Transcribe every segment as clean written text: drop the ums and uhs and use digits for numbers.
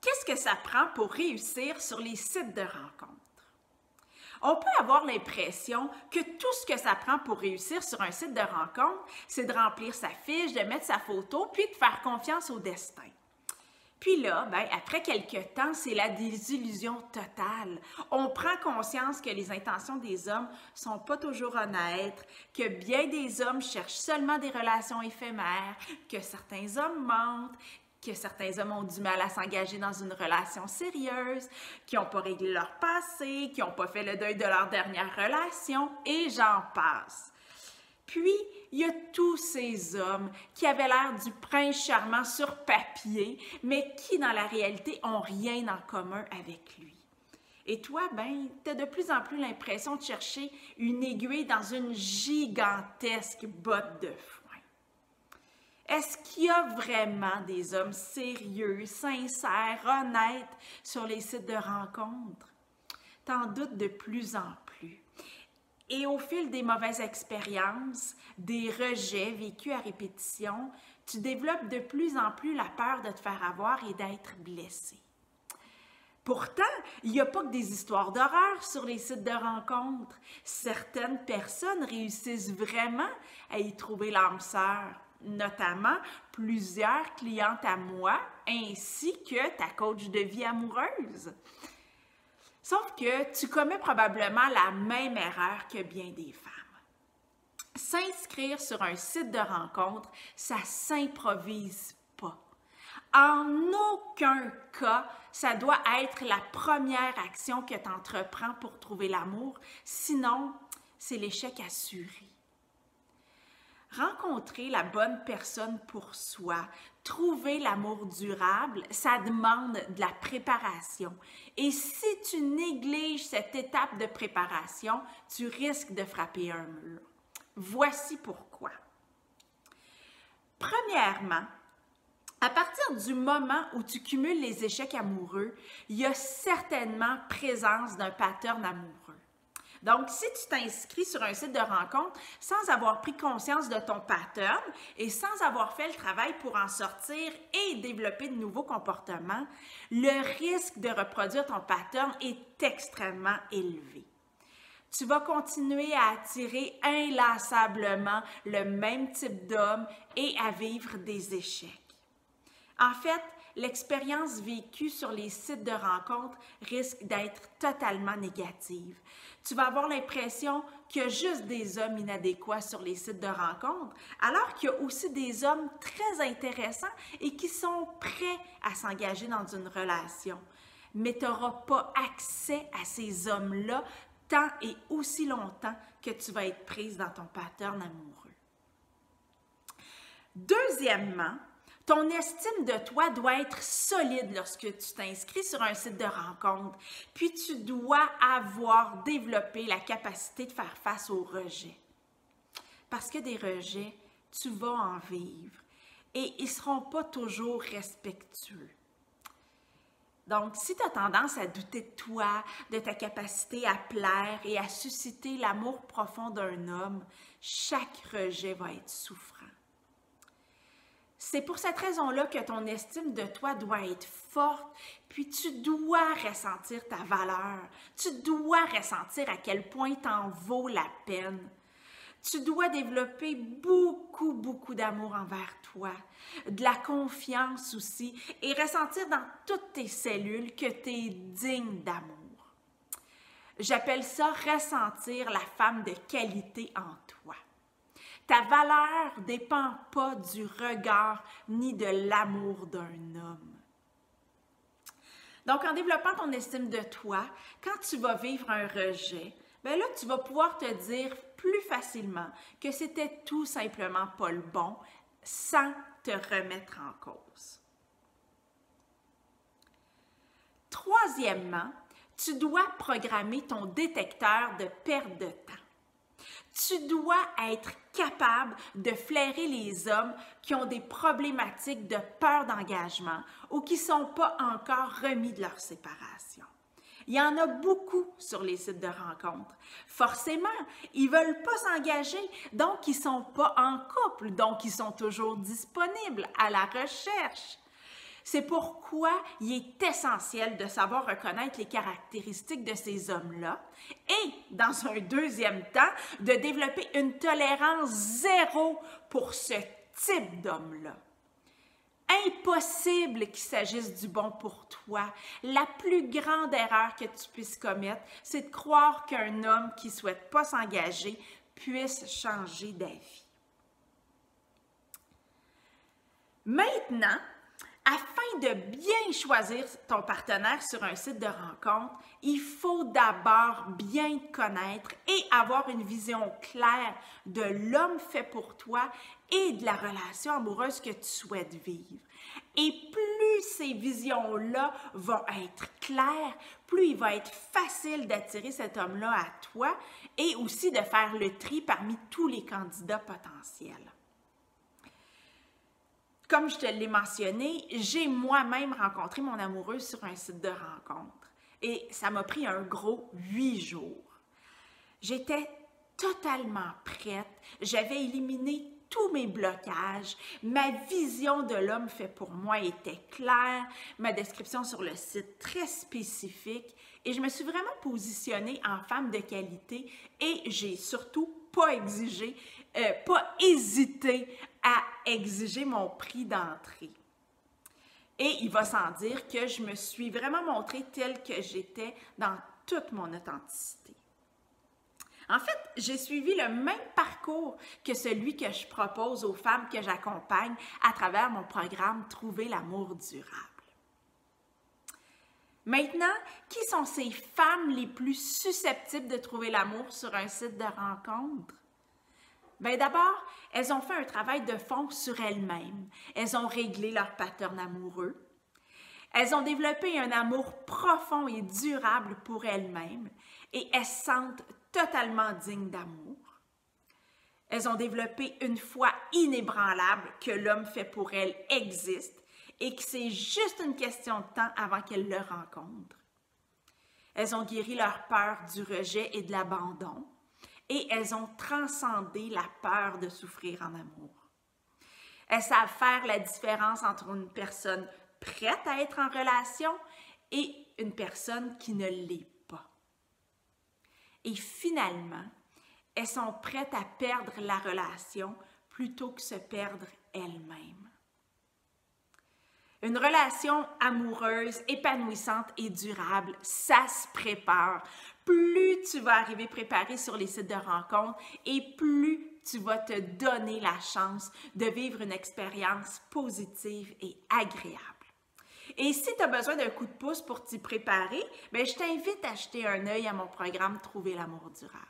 Qu'est-ce que ça prend pour réussir sur les sites de rencontres? On peut avoir l'impression que tout ce que ça prend pour réussir sur un site de rencontre, c'est de remplir sa fiche, de mettre sa photo, puis de faire confiance au destin. Puis là, après quelques temps, c'est la désillusion totale. On prend conscience que les intentions des hommes sont pas toujours honnêtes, que bien des hommes cherchent seulement des relations éphémères, que certains hommes mentent, que certains hommes ont du mal à s'engager dans une relation sérieuse, qui n'ont pas réglé leur passé, qui n'ont pas fait le deuil de leur dernière relation, et j'en passe. Puis, il y a tous ces hommes qui avaient l'air du prince charmant sur papier, mais qui, dans la réalité, n'ont rien en commun avec lui. Et toi, tu as de plus en plus l'impression de chercher une aiguille dans une gigantesque botte de foin. Est-ce qu'il y a vraiment des hommes sérieux, sincères, honnêtes sur les sites de rencontres? T'en doutes de plus en plus. Et au fil des mauvaises expériences, des rejets vécus à répétition, tu développes de plus en plus la peur de te faire avoir et d'être blessé. Pourtant, il n'y a pas que des histoires d'horreur sur les sites de rencontres. Certaines personnes réussissent vraiment à y trouver l'âme sœur, notamment plusieurs clientes à moi, ainsi que ta coach de vie amoureuse. Sauf que tu commets probablement la même erreur que bien des femmes. S'inscrire sur un site de rencontre, ça s'improvise pas. En aucun cas, ça doit être la première action que tu entreprends pour trouver l'amour, sinon c'est l'échec assuré. Rencontrer la bonne personne pour soi, trouver l'amour durable, ça demande de la préparation. Et si tu négliges cette étape de préparation, tu risques de frapper un mur. Voici pourquoi. Premièrement, à partir du moment où tu cumules les échecs amoureux, il y a certainement présence d'un pattern amoureux. Donc, si tu t'inscris sur un site de rencontre sans avoir pris conscience de ton pattern et sans avoir fait le travail pour en sortir et développer de nouveaux comportements, le risque de reproduire ton pattern est extrêmement élevé. Tu vas continuer à attirer inlassablement le même type d'homme et à vivre des échecs. En fait, l'expérience vécue sur les sites de rencontres risque d'être totalement négative. Tu vas avoir l'impression qu'il y a juste des hommes inadéquats sur les sites de rencontres, alors qu'il y a aussi des hommes très intéressants et qui sont prêts à s'engager dans une relation. Mais tu n'auras pas accès à ces hommes-là tant et aussi longtemps que tu vas être prise dans ton pattern amoureux. Deuxièmement, ton estime de toi doit être solide lorsque tu t'inscris sur un site de rencontre, puis tu dois avoir développé la capacité de faire face aux rejets. Parce que des rejets, tu vas en vivre et ils ne seront pas toujours respectueux. Donc, si tu as tendance à douter de toi, de ta capacité à plaire et à susciter l'amour profond d'un homme, chaque rejet va être souffrant. C'est pour cette raison-là que ton estime de toi doit être forte, puis tu dois ressentir ta valeur. Tu dois ressentir à quel point t'en vaut la peine. Tu dois développer beaucoup d'amour envers toi, de la confiance aussi, et ressentir dans toutes tes cellules que tu es digne d'amour. J'appelle ça ressentir la femme de qualité en toi. Ta valeur ne dépend pas du regard ni de l'amour d'un homme. Donc, en développant ton estime de toi, quand tu vas vivre un rejet, là, tu vas pouvoir te dire plus facilement que c'était tout simplement pas le bon sans te remettre en cause. Troisièmement, tu dois programmer ton détecteur de perte de temps. Tu dois être capable de flairer les hommes qui ont des problématiques de peur d'engagement ou qui ne sont pas encore remis de leur séparation. Il y en a beaucoup sur les sites de rencontres. Forcément, ils ne veulent pas s'engager, donc ils ne sont pas en couple, donc ils sont toujours disponibles à la recherche. C'est pourquoi il est essentiel de savoir reconnaître les caractéristiques de ces hommes-là et, dans un deuxième temps, de développer une tolérance zéro pour ce type d'homme-là. Impossible qu'il s'agisse du bon pour toi. La plus grande erreur que tu puisses commettre, c'est de croire qu'un homme qui ne souhaite pas s'engager puisse changer d'avis. Maintenant, afin de bien choisir ton partenaire sur un site de rencontre, il faut d'abord bien te connaître et avoir une vision claire de l'homme fait pour toi et de la relation amoureuse que tu souhaites vivre. Et plus ces visions-là vont être claires, plus il va être facile d'attirer cet homme-là à toi et aussi de faire le tri parmi tous les candidats potentiels. Comme je te l'ai mentionné, j'ai moi-même rencontré mon amoureux sur un site de rencontre et ça m'a pris un gros 8 jours. J'étais totalement prête, j'avais éliminé tous mes blocages, ma vision de l'homme fait pour moi était claire, ma description sur le site très spécifique et je me suis vraiment positionnée en femme de qualité et j'ai surtout pas hésité à exiger mon prix d'entrée. Et il va sans dire que je me suis vraiment montrée telle que j'étais dans toute mon authenticité. En fait, j'ai suivi le même parcours que celui que je propose aux femmes que j'accompagne à travers mon programme Trouver l'amour durable. Maintenant, qui sont ces femmes les plus susceptibles de trouver l'amour sur un site de rencontre? Bien d'abord, elles ont fait un travail de fond sur elles-mêmes. Elles ont réglé leur pattern amoureux. Elles ont développé un amour profond et durable pour elles-mêmes et elles se sentent totalement dignes d'amour. Elles ont développé une foi inébranlable que l'homme fait pour elles existe et que c'est juste une question de temps avant qu'elles le rencontrent. Elles ont guéri leur peur du rejet et de l'abandon et elles ont transcendé la peur de souffrir en amour. Elles savent faire la différence entre une personne prête à être en relation et une personne qui ne l'est pas. Et finalement, elles sont prêtes à perdre la relation plutôt que se perdre elles-mêmes. Une relation amoureuse, épanouissante et durable, ça se prépare. Plus tu vas arriver préparé sur les sites de rencontres et plus tu vas te donner la chance de vivre une expérience positive et agréable. Et si tu as besoin d'un coup de pouce pour t'y préparer, bien, je t'invite à jeter un œil à mon programme Trouver l'amour durable.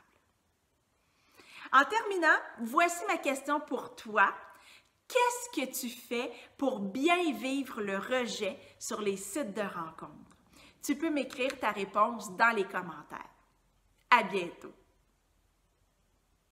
En terminant, voici ma question pour toi. Qu'est-ce que tu fais pour bien vivre le rejet sur les sites de rencontres? Tu peux m'écrire ta réponse dans les commentaires. À bientôt!